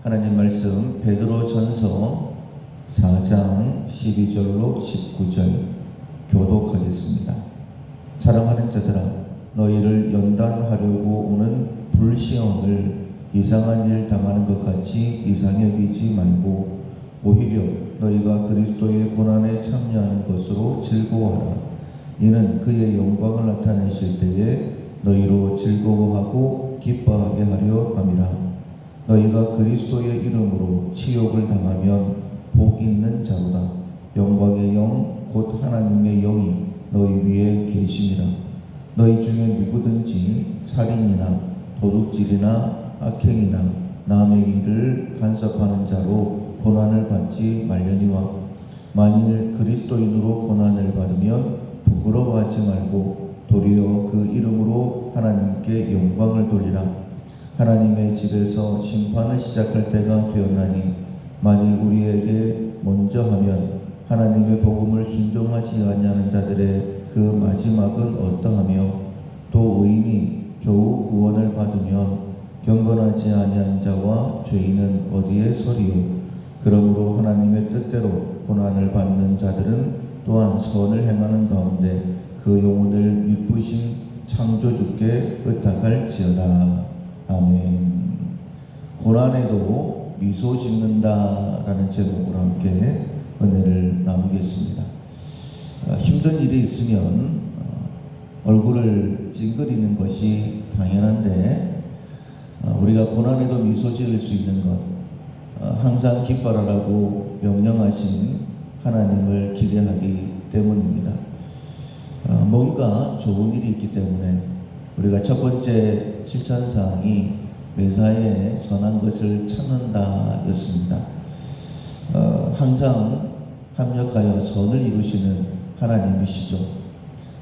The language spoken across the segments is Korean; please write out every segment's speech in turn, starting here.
하나님 말씀 베드로전서 4장 12절로 19절 교독하겠습니다. 사랑하는 자들아, 너희를 연단하려고 오는 불시험을 이상한 일 당하는 것 같이 이상히 여기지 말고 오히려 너희가 그리스도의 고난에 참여하는 것으로 즐거워하라. 이는 그의 영광을 나타내실 때에 너희로 즐거워하고 기뻐하게 하려 함이라. 너희가 그리스도의 이름으로 치욕을 당하면 복 있는 자로다. 영광의 영 곧 하나님의 영이 너희 위에 계심이라. 너희 중에 누구든지 살인이나 도둑질이나 악행이나 남의 일을 간섭하는 자로 고난을 받지 말려니와, 만일 그리스도인으로 고난을 받으면 부끄러워하지 말고 도리어 그 이름으로 하나님께 영광을 돌리라. 하나님의 집에서 심판을 시작할 때가 되었나니, 만일 우리에게 먼저 하면 하나님의 복음을 순종하지 아니하는 자들의 그 마지막은 어떠하며, 또 의인이 겨우 구원을 받으면 경건하지 아니한 자와 죄인은 어디에 서리요. 그러므로 하나님의 뜻대로 고난을 받는 자들은 또한 선을 행하는 가운데 그 영혼을 미쁘신 창조주께 의탁할지어다. 아멘. 고난에도 미소 짓는다라는 제목으로 함께 은혜를 나누겠습니다. 힘든 일이 있으면 얼굴을 찡그리는 것이 당연한데, 우리가 고난에도 미소 지을 수 있는 것, 항상 기뻐하라고 명령하신 하나님을 기대하기 때문입니다. 뭔가 좋은 일이 있기 때문에 우리가 첫 번째 실천사항이 매사에 선한 것을 찾는다 였습니다. 항상 합력하여 선을 이루시는 하나님이시죠.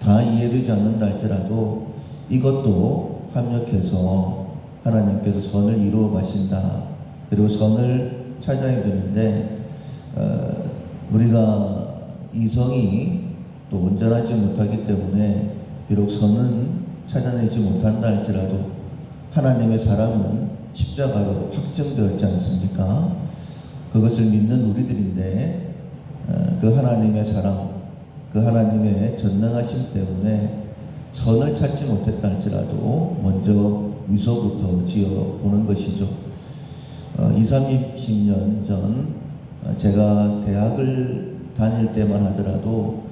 다 이해되지 않는다 할지라도 이것도 합력해서 하나님께서 선을 이루어 가신다. 그리고 선을 찾아야 되는데, 우리가 이성이 또 온전하지 못하기 때문에 비록 선은 찾아내지 못한다 할지라도 하나님의 사랑은 십자가로 확정되었지 않습니까? 그것을 믿는 우리들인데, 그 하나님의 사랑, 그 하나님의 전능하심 때문에 선을 찾지 못했다 할지라도 먼저 미소부터 지어보는 것이죠. 20-30년 전 제가 대학을 다닐 때만 하더라도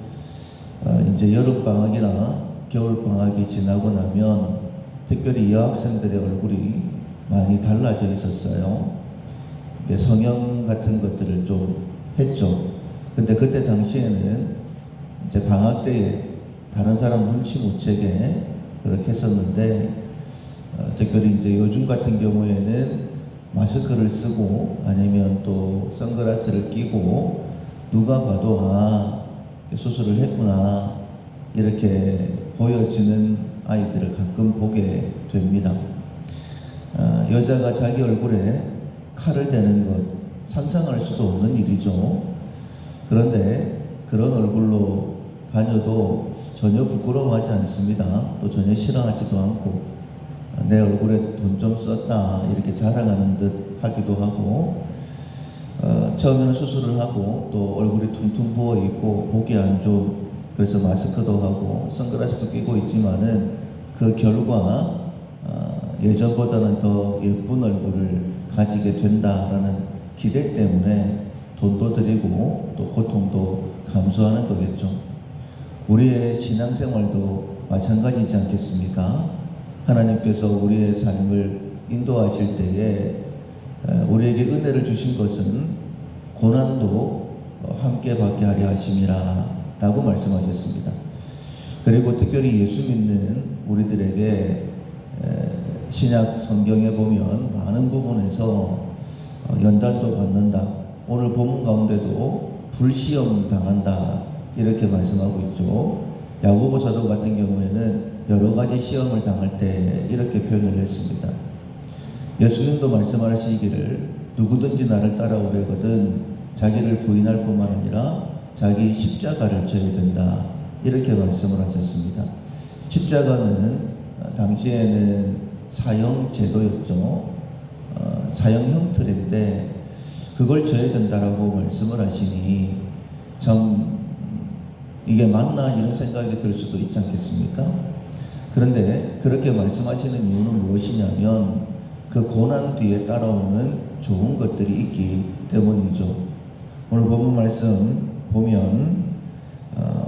이제 여름방학이나 겨울방학이 지나고 나면 특별히 여학생들의 얼굴이 많이 달라져 있었어요. 성형 같은 것들을 좀 했죠. 근데 그때 당시에는 이제 방학 때에 다른 사람 눈치 못 채게 그렇게 했었는데, 특별히 이제 요즘 같은 경우에는 마스크를 쓰고 아니면 또 선글라스를 끼고 누가 봐도 수술을 했구나 이렇게 보여지는 아이들을 가끔 보게 됩니다. 여자가 자기 얼굴에 칼을 대는 것 상상할 수도 없는 일이죠. 그런데 그런 얼굴로 다녀도 전혀 부끄러워하지 않습니다. 또 전혀 싫어하지도 않고, 내 얼굴에 돈 좀 썼다 이렇게 자랑하는 듯 하기도 하고, 처음에는 수술을 하고 또 얼굴이 퉁퉁 부어 있고 보기 안 좋은, 그래서 마스크도 하고 선글라스도 끼고 있지만은 그 결과 예전보다는 더 예쁜 얼굴을 가지게 된다라는 기대 때문에 돈도 드리고 또 고통도 감수하는 거겠죠. 우리의 신앙생활도 마찬가지지 않겠습니까? 하나님께서 우리의 삶을 인도하실 때에 우리에게 은혜를 주신 것은 고난도 함께 받게 하려 하심이라 라고 말씀하셨습니다. 그리고 특별히 예수 믿는 우리들에게 신약 성경에 보면 많은 부분에서 연단도 받는다, 오늘 본문 가운데도 불시험 당한다 이렇게 말씀하고 있죠. 야고보 사도 같은 경우에는 여러 가지 시험을 당할 때 이렇게 표현을 했습니다. 예수님도 말씀하시기를 누구든지 나를 따라오려거든 자기를 부인할 뿐만 아니라 자기 십자가를 져야 된다 이렇게 말씀을 하셨습니다. 십자가는 당시에는 사형 제도였죠. 사형 형틀인데 그걸 져야 된다라고 말씀을 하시니 참 이게 맞나 이런 생각이 들 수도 있지 않겠습니까? 그런데 그렇게 말씀하시는 이유는 무엇이냐면 그 고난 뒤에 따라오는 좋은 것들이 있기 때문이죠. 오늘 본문 말씀 보면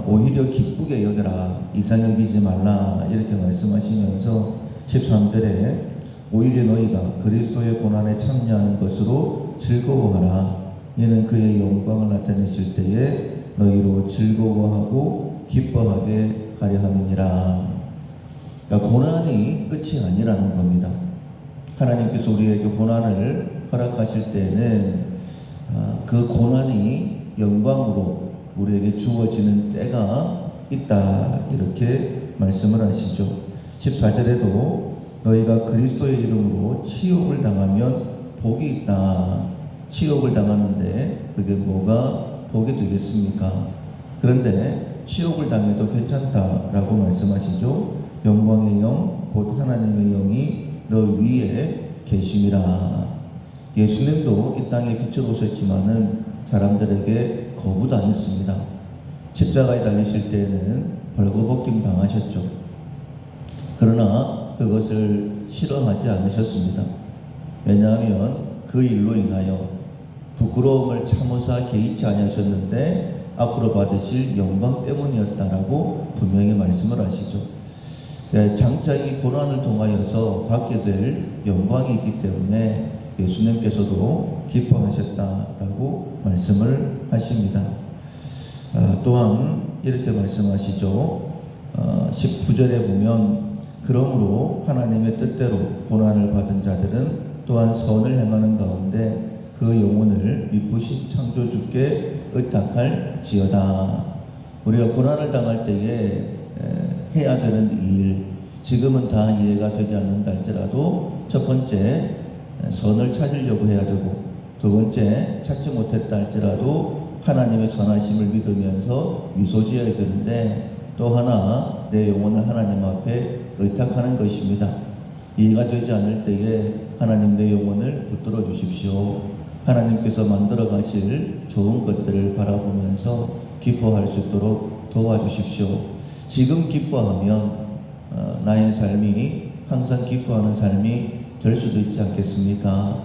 오히려 기쁘게 여겨라, 이상 여기지 말라 이렇게 말씀하시면서 13절에 오히려 너희가 그리스도의 고난에 참여하는 것으로 즐거워하라. 이는 그의 영광을 나타내실 때에 너희로 즐거워하고 기뻐하게 하려 함이니라. 그러니까 고난이 끝이 아니라는 겁니다. 하나님께서 우리에게 고난을 허락하실 때에는 그 고난이 영광으로 우리에게 주어지는 때가 있다 이렇게 말씀을 하시죠. 14절에도 너희가 그리스도의 이름으로 치욕을 당하면 복이 있다. 치욕을 당하는데 그게 뭐가 복이 되겠습니까? 그런데 치욕을 당해도 괜찮다라고 말씀하시죠. 영광의 영 곧 하나님의 영이 너 위에 계심이라. 예수님도 이 땅에 빛을 오셨지만은 사람들에게 거부당했습니다. 십자가에 달리실 때에는 벌거벗김 당하셨죠. 그러나 그것을 싫어하지 않으셨습니다. 왜냐하면 그 일로 인하여 부끄러움을 참으사 개의치 아니하셨는데 앞으로 받으실 영광 때문이었다라고 분명히 말씀을 하시죠. 장차 이 고난을 통하여서 받게 될 영광이 있기 때문에 예수님께서도 기뻐하셨다라고 말씀을 하십니다. 또한 이렇게 말씀하시죠. 19절에 보면 그러므로 하나님의 뜻대로 고난을 받은 자들은 또한 선을 행하는 가운데 그 영혼을 미쁘신 창조주께 의탁할지어다. 우리가 고난을 당할 때에 해야 되는 일, 지금은 다 이해가 되지 않는다 할지라도 첫 번째 선을 찾으려고 해야 되고, 두 번째 찾지 못했다 할지라도 하나님의 선하심을 믿으면서 미소 지어야 되는데, 또 하나 내 영혼을 하나님 앞에 의탁하는 것입니다. 이해가 되지 않을 때에 하나님 내 영혼을 붙들어 주십시오. 하나님께서 만들어 가실 좋은 것들을 바라보면서 기뻐할 수 있도록 도와주십시오. 지금 기뻐하면 나의 삶이 항상 기뻐하는 삶이 될 수도 있지 않겠습니까?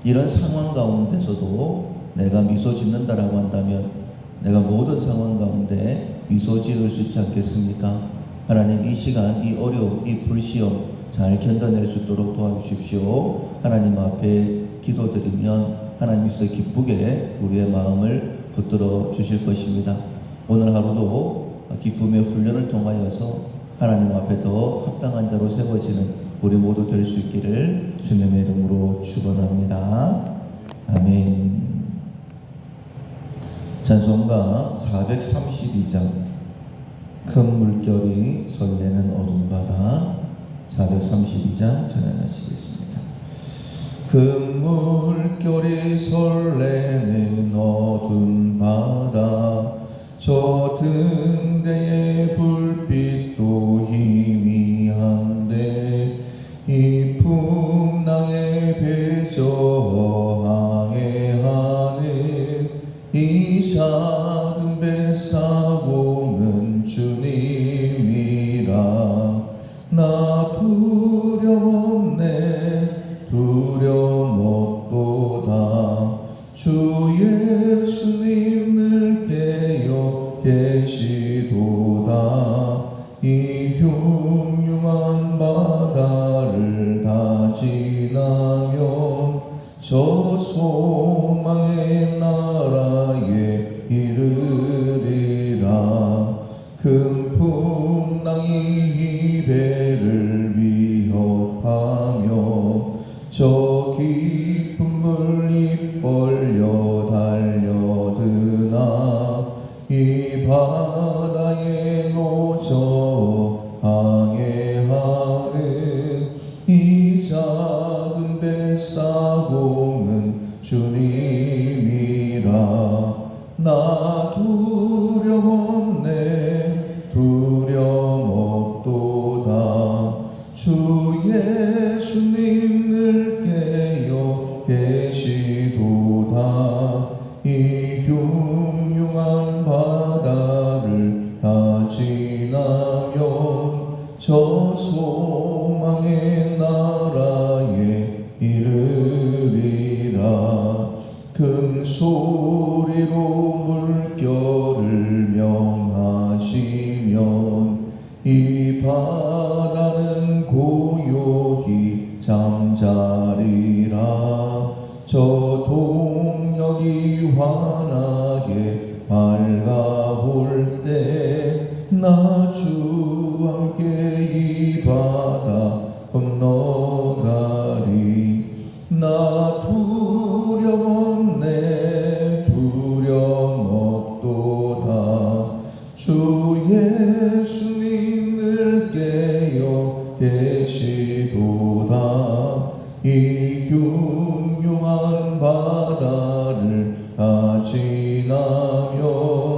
이런 상황 가운데서도 내가 미소 짓는다라고 한다면 내가 모든 상황 가운데 미소 지을 수 있지 않겠습니까? 하나님 이 시간, 이 어려움, 이 불시험 잘 견뎌낼 수 있도록 도와주십시오. 하나님 앞에 기도드리면 하나님께서 기쁘게 우리의 마음을 붙들어 주실 것입니다. 오늘 하루도 기쁨의 훈련을 통하여서 하나님 앞에 더 합당한 자로 세워지는 우리 모두 될 수 있기를 주님의 이름으로 축원합니다. 아멘. 찬송가 432장 큰 물결이 설레는 어두운 바다 432장 전해하시겠습니다. 큰 물결이 설레는 어두운 바다 저 등대의 불빛도 희미한데 이 풍랑에 배저항해 하는 이 작은 뱃사공은 주님이라. 나 두려움없네 두려움없도다. 주 예수님 늘 깨어 계시도다. 이 흉흉한 바다를 다 지나면 저 소망의 나라에 이르리라. 큰 풍랑이 배를 위협하며 저 깊은 물 입 벌려 달려드나 이 바다에 놓쳐 항해하는 이 작은 뱃사공은 주님이 소리로 물결을 명하시면 이 바다는 고요히 잠자리라. 저 동력이 환하게 밝아올 때 나 주와 함께 이 바다 건너가리. 나 두려움 없네 두려움 없도다. 주 예수님 늘 깨어 계시도다. 이 흉흉한 바다를 다 지나며